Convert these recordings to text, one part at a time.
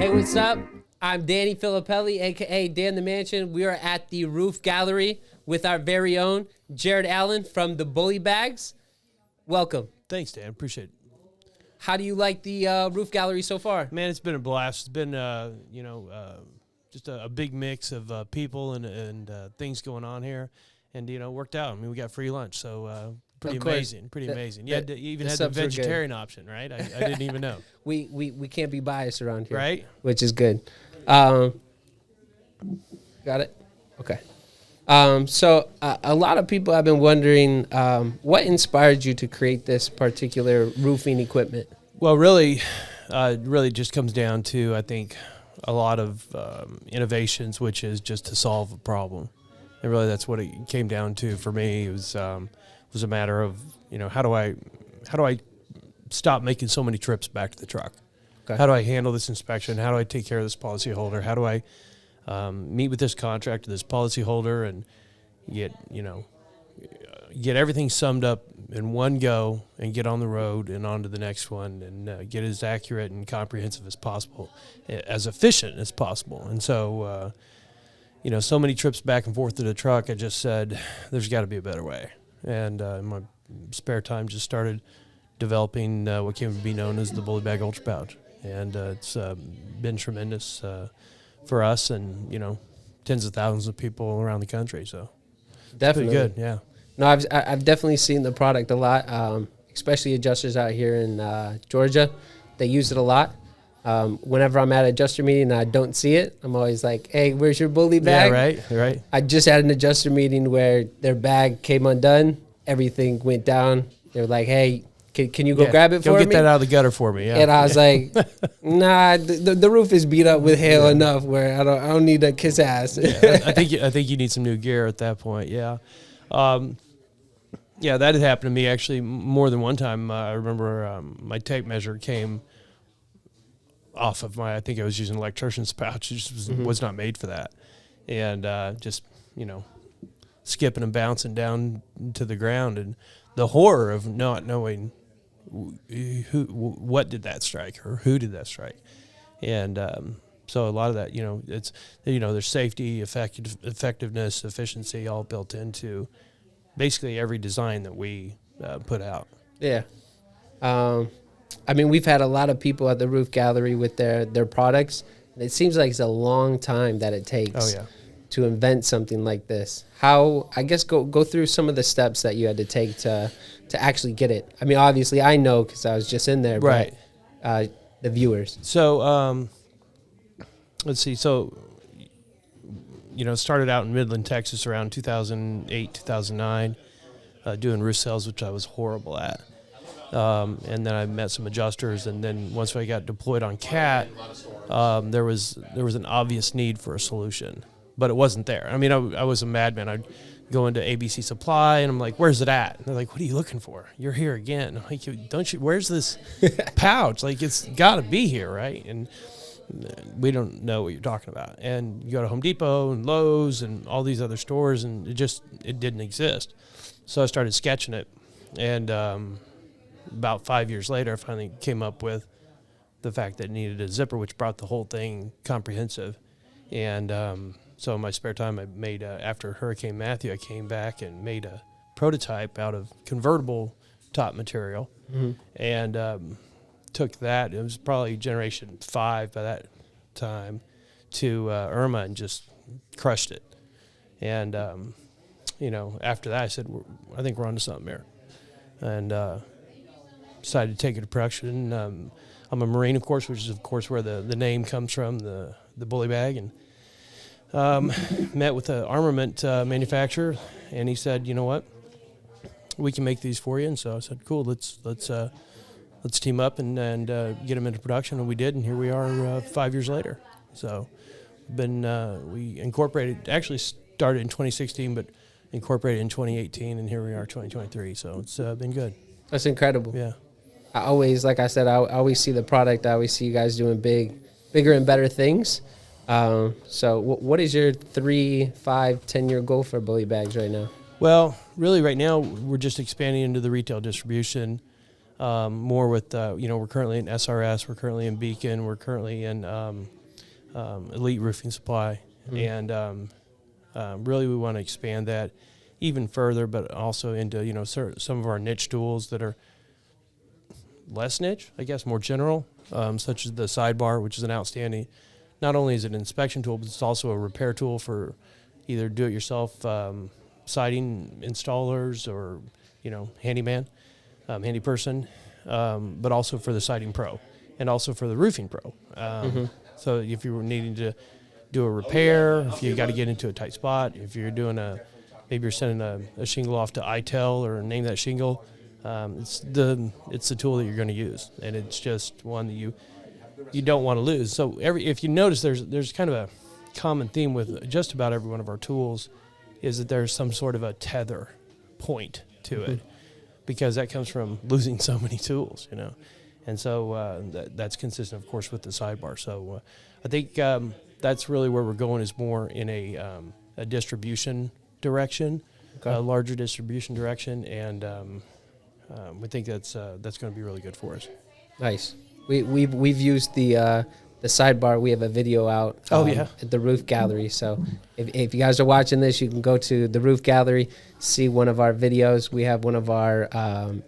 Hey, what's up? I'm Danny Filippelli, a.k.a. Dan the Mansion. We are at the Roof Gallery with our very own Jerod Allen from the Bully Bags. Welcome. Thanks, Dan. Appreciate it. How do you like the Roof Gallery so far? Man, it's been a blast. It's been, just a big mix of people and things going on here. And, worked out. I mean, we got free lunch, so pretty amazing. Pretty amazing. You even had the vegetarian option, right? I didn't even know. We can't be biased around here. Right? Which is good. Got it? Okay. So a lot of people have been wondering what inspired you to create this particular roofing equipment? Well, really, it really just comes down to, I think, a lot of innovations, which is just to solve a problem. And really, that's what it came down to for me. It was a matter of, how do I stop making so many trips back to the truck? Okay. How do I handle this inspection? How do I take care of this policyholder? How do I meet with this contractor, this policyholder, and get everything summed up in one go and get on the road and on to the next one and get as accurate and comprehensive as possible, as efficient as possible. And so, so many trips back and forth to the truck, I just said, there's got to be a better way. And in my spare time, just started developing what came to be known as the Bully Bag Ultra Pouch. And it's been tremendous for us and, tens of thousands of people around the country. So definitely good, yeah. No, I've definitely seen the product a lot, especially adjusters out here in Georgia. They use it a lot. Whenever I'm at an adjuster meeting and I don't see it, I'm always like, hey, where's your bully bag? Yeah, right. I just had an adjuster meeting where their bag came undone. Everything went down. They were like, hey, can you go grab it for me? Go get that out of the gutter for me. Yeah. And I was like, nah, the roof is beat up with hail enough where I don't need to kiss ass. Yeah, I think you need some new gear at that point. Yeah. Yeah, that had happened to me actually more than one time. I remember my tape measure came off of I think I was using an electrician's pouch. It just was not made for that. And just, skipping and bouncing down to the ground. And the horror of not knowing what did that strike or who did that strike. And so a lot of that, it's, there's safety, effectiveness, efficiency all built into basically every design that we put out. Yeah. We've had a lot of people at the Roof Gallery with their products. It seems like it's a long time that it takes to invent something like this. How, I guess, go through some of the steps that you had to take to actually get it. I mean, obviously I know because I was just in there, right? But the viewers. So let's see. So started out in Midland, Texas around 2008, 2009, doing roof sales, which I was horrible at. And then I met some adjusters, and then once I got deployed on CAT, there was an obvious need for a solution, but it wasn't there. I mean, I was a madman. I'd go into ABC Supply, and I'm like, "Where's it at?" And they're like, "What are you looking for? You're here again." I'm like, "Don't you? Where's this pouch? Like, it's got to be here, right?" And we don't know what you're talking about. And you go to Home Depot and Lowe's and all these other stores, and it didn't exist. So I started sketching it, and about 5 years later, I finally came up with the fact that it needed a zipper, which brought the whole thing comprehensive. And so in my spare time, I made, after Hurricane Matthew, I came back and made a prototype out of convertible top material. Mm-hmm. And took that, it was probably generation 5 by that time, to Irma and just crushed it. And, after that, I said, I think we're onto something here. And decided to take it to production. I'm a Marine, of course, which is, of course, where the name comes from, the Bully Bag. And met with the armament manufacturer, and he said, you know what, we can make these for you. And so I said, cool, let's team up and get them into production. And we did, and here we are 5 years later. So we incorporated, actually started in 2016, but incorporated in 2018, and here we are 2023. So it's been good. That's incredible. Yeah. I always, like I said, I always see the product. I always see you guys doing bigger and better things. So what is your 3, 5, 10-year goal for Bully Bags right now? Well, really right now we're just expanding into the retail distribution. more with, we're currently in SRS, we're currently in Beacon, we're currently in Elite Roofing Supply. And really we want to expand that even further, but also into, some of our niche tools that are less niche, I guess, more general, such as the sidebar, which is an outstanding, not only is it an inspection tool, but it's also a repair tool for either do-it-yourself siding installers or, handyman, handy person, but also for the siding pro and also for the roofing pro. So if you were needing to do a repair, if you got to get into a tight spot, if you're doing maybe you're sending a shingle off to ITEL or name that shingle, it's the tool that you're going to use, and it's just one that you don't want to lose. So if you notice, there's kind of a common theme with just about every one of our tools, is that there's some sort of a tether point to it, because that comes from losing so many tools, and so that's consistent, of course, with the sidebar. So I think that's really where we're going, is more in a distribution direction, a larger distribution direction, and we think that's going to be really good for us. Nice. We've used the sidebar. We have a video out at the Roof Gallery. So if you guys are watching this, you can go to the Roof Gallery, see one of our videos. We have one of our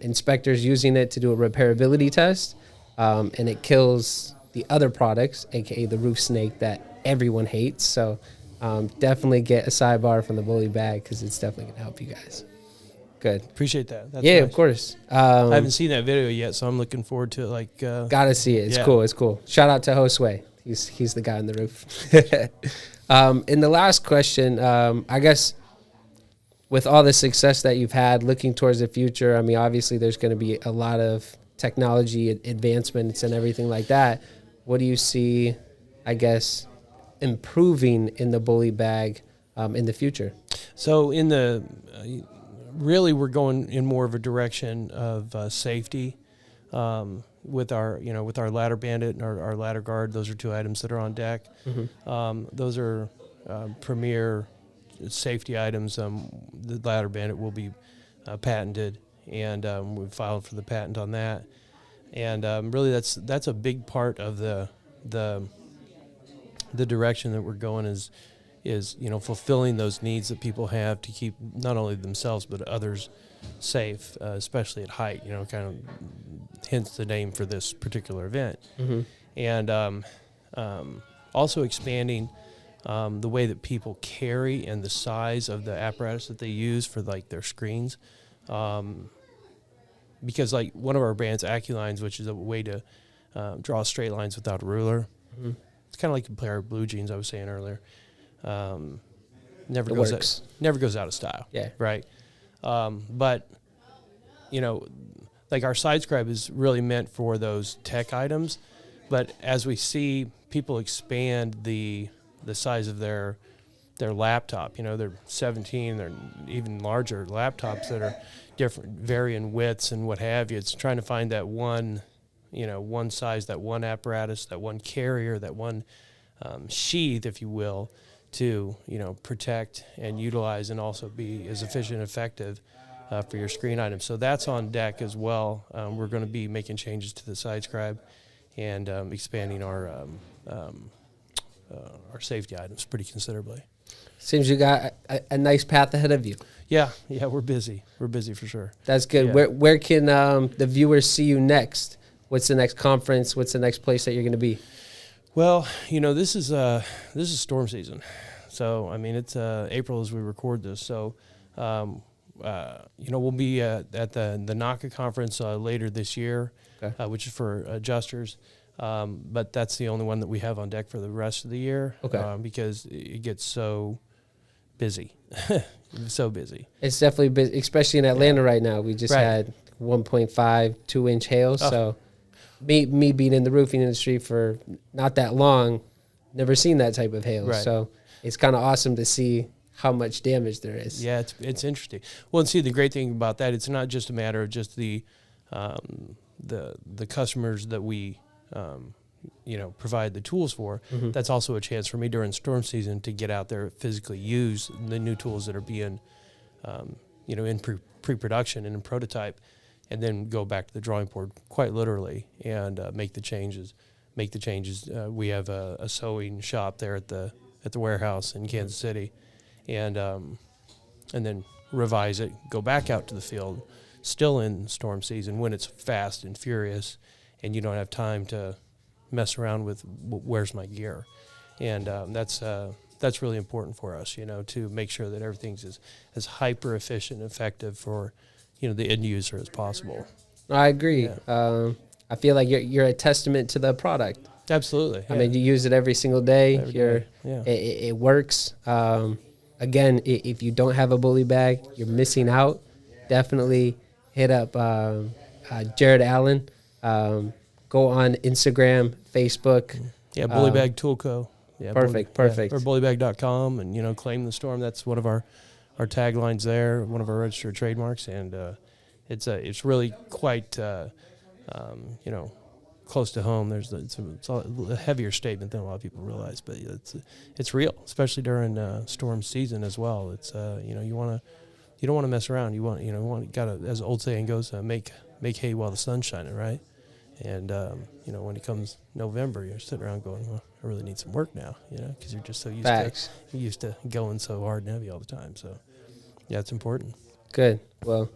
inspectors using it to do a repairability test, and it kills the other products, aka the roof snake that everyone hates. So definitely get a sidebar from the Bully Bag, because it's definitely going to help you guys. Good. Appreciate that. That's nice. Of course. I haven't seen that video yet, so I'm looking forward to it. Gotta see it. It's cool. It's cool. Shout out to Josue. He's the guy on the roof. In the last question, I guess with all the success that you've had, looking towards the future, I mean, obviously there's going to be a lot of technology advancements and everything like that. What do you see, I guess, improving in the Bully Bag in the future? So in the really, we're going in more of a direction of safety with our ladder bandit and our ladder guard. Those are two items that are on deck. Those are premier safety items. The ladder bandit will be patented, and we've filed for the patent on that. And really, that's a big part of the direction that we're going, is fulfilling those needs that people have to keep not only themselves but others safe, especially at height. Kind of hence the name for this particular event. And also expanding the way that people carry and the size of the apparatus that they use for their screens, because one of our brands, AccuLines, which is a way to draw straight lines without a ruler. It's kind of like a pair of blue jeans I was saying earlier. Never goes out of style. Yeah. Right. But our side scribe is really meant for those tech items. But as we see people expand the size of their laptop, they're 17, they're even larger laptops that are different, varying widths and what have you. It's trying to find that one size, that one apparatus, that one carrier, that one sheath, if you will, to protect and utilize and also be as efficient and effective for your screen items. So that's on deck as well. We're going to be making changes to the side scribe and expanding our safety items pretty considerably. Seems you got a nice path ahead of you. Yeah, we're busy. We're busy for sure. That's good. Yeah. Where can the viewers see you next? What's the next conference? What's the next place that you're going to be? Well, this is storm season, so I mean it's April as we record this. So, we'll be at the NACA conference later this year, which is for adjusters. But that's the only one that we have on deck for the rest of the year. Because it gets so busy, so busy. It's definitely busy, especially in Atlanta right now. We just had 1.5, 2-inch hail, so. Me being in the roofing industry for not that long, never seen that type of hail. So it's kind of awesome to see how much damage there is. Yeah, it's interesting. Well, and see, the great thing about that, it's not just a matter of just the customers that we provide the tools for. That's also a chance for me during storm season to get out there, physically use the new tools that are being in pre-production and in prototype, and then go back to the drawing board quite literally and make the changes. We have a sewing shop there at the warehouse in Kansas City, and then revise it, go back out to the field, still in storm season when it's fast and furious, and you don't have time to mess around with where's my gear, and that's really important for us, to make sure that everything's as hyper efficient and effective for the end user as possible. I agree. Yeah. I feel like you're a testament to the product. Absolutely. Yeah. I mean, you use it every single day. Every day. Yeah. It works. Again, if you don't have a bully bag, you're missing out. Definitely hit up Jerod Allen. Go on Instagram, Facebook. Yeah, Bully Bag Tool Co. Yeah, perfect. Yeah, or bullybag.com, and claim the storm. That's one of our taglines there, one of our registered trademarks, and it's really quite close to home. It's a heavier statement than a lot of people realize, but it's real, especially during storm season as well. It's you don't want to mess around. You want gotta, as the old saying goes, make hay while the sun's shining, right? And when it comes November, you're sitting around going, well, I really need some work now, because you're just so used to going so hard and heavy all the time. So yeah, it's important. Good. Well,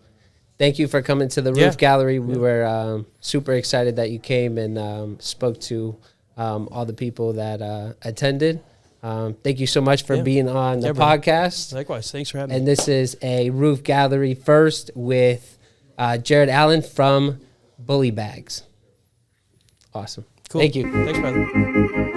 thank you for coming to the Roof Gallery. We were super excited that you came and spoke to all the people that attended. Thank you so much for being on the podcast. Likewise. Thanks for having me. And this is a Roof Gallery first with Jerod Allen from Bully Bags. Awesome. Cool. Thank you. Thanks, brother.